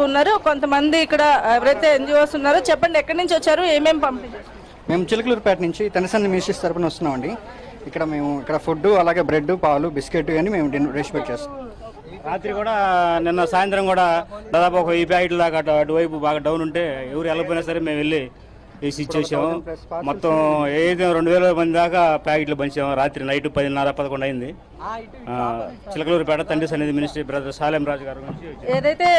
ఉన్నారు. కొంతమంది ఇక్కడ ఎవరైతే ఎన్జిఓస్ ఉన్నారో చెప్పండి, ఎక్కడి నుంచి వచ్చారు, ఏమేమి పంపిణీ చేస్తారు? మేము చిలకలూరుపేట నుంచి తనసన్ని మినిస్ట్రీస్ తరపున వస్తున్నామండి. ఇక్కడ ఫుడ్ అలాగే బ్రెడ్, పాలు, బిస్కెట్ అని మేము రెస్పెక్ట్ చేస్తాం. రాత్రి కూడా నిన్న సాయంత్రం కూడా దాదాపు ఒక 10 ప్యాకెట్ల దాకా అటువైపు బాగా డౌన్ ఉంటే ఎవరు వెళ్ళకపోయినా సరే మేము వెళ్ళి వేసి ఇచ్చేసాము. మొత్తం ఏదైతే 2000 మంది దాకా ప్యాకెట్లు పంచాము. రాత్రి నైట్ 10:30-11 అయింది. చిలకలూరుపేట తండ్రి సన్నిధి మినిస్ట్రీ బ్రదర్ సాలెం రాజు గారు నుంచి ఏదైతే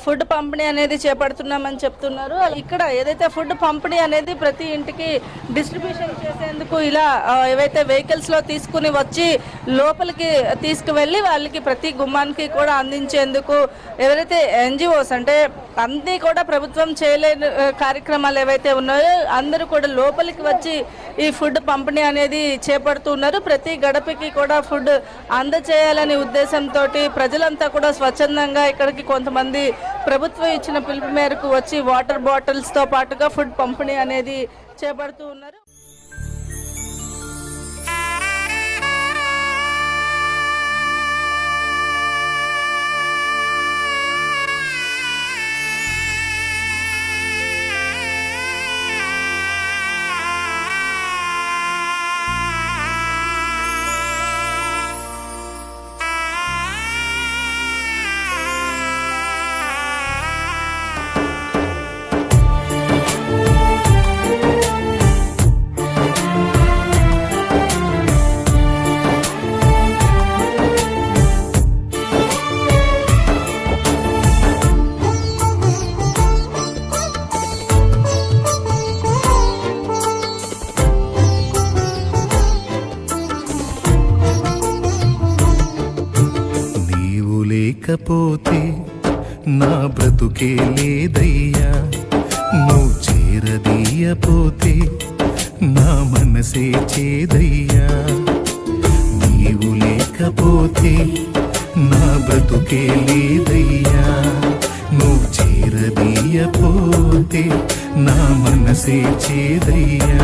ఫుడ్ పంపిణీ అనేది చేపడుతున్నామని చెప్తున్నారు. ఇక్కడ ఏదైతే ఫుడ్ పంపిణీ అనేది ప్రతి ఇంటికి డిస్ట్రిబ్యూషన్ చేసేందుకు ఇలా ఏవైతే వెహికల్స్ లో తీసుకుని వచ్చి లోపలికి తీసుకువెళ్ళి వాళ్ళకి ప్రతి గుమ్మానికి కూడా అందించేందుకు ఎవరైతే ఎన్జిఓస్ అంటే అన్నీ కూడా ప్రభుత్వం చేయలేని కార్యక్రమాలు ఏవైతే ఉన్నాయో అందరూ కూడా లోపలికి వచ్చి ఈ ఫుడ్ పంపిణీ అనేది చేపడుతున్నారు. ప్రతి గడపకి కూడా ఫుడ్ అందచేయాలనే ఉద్దేశంతో ప్రజలంతా కూడా స్వచ్ఛందంగా ఇక్కడికి కొంతమంది ప్రభుత్వం ఇచ్చిన పిలుపు మేరకు వచ్చి వాటర్ బాటిల్స్ తో పాటుగా ఫుడ్ పంపిణీ అనేది చేపడుతూ ఉన్నారు. లేకపోతే నా బ్రతుకే లేదయ్యా, నువ్వు చేరదీయపోతే నా మనసే చేదయ్యా. నీవు లేకపోతే నా బ్రతుకే లేదయ్యా, నువ్వు చేరదీయపోతే నా మనసే చేదయ్యా.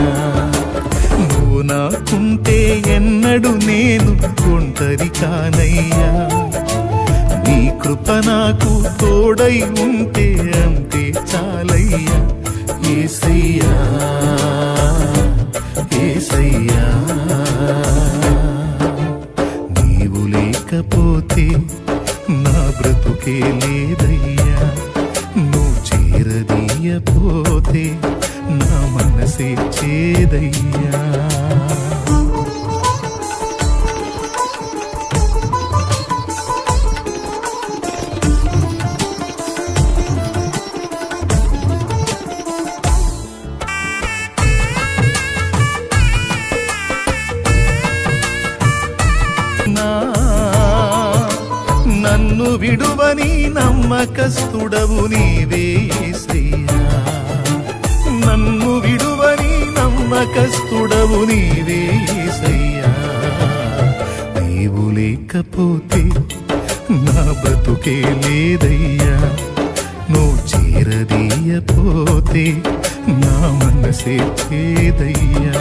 నువ్వు నాకుంటే ఎన్నడు నేను ఒంటరి కానయ్యా, నీ కృప నాకు తోడై ఉంటే అంతే చాలయ్యా. యేసయ్యా యేసయ్యా, నీవు లేకపోతే నా బ్రతుకే లేదయ్యా, నువ్వు చేరదీయపోతే నా మనసే చేదయ్యా. నన్ను విడువని నమ్మకస్తుడవు నీవే యేసయ్యా, నన్ను విడువని నమ్మకస్తుడవు నీవే యేసయ్యా. నీవు లేకపోతే నా బ్రతుకే లేదయ్యా, నువ్వు చేరదీయపోతే నా మనసే చేదయ్యా.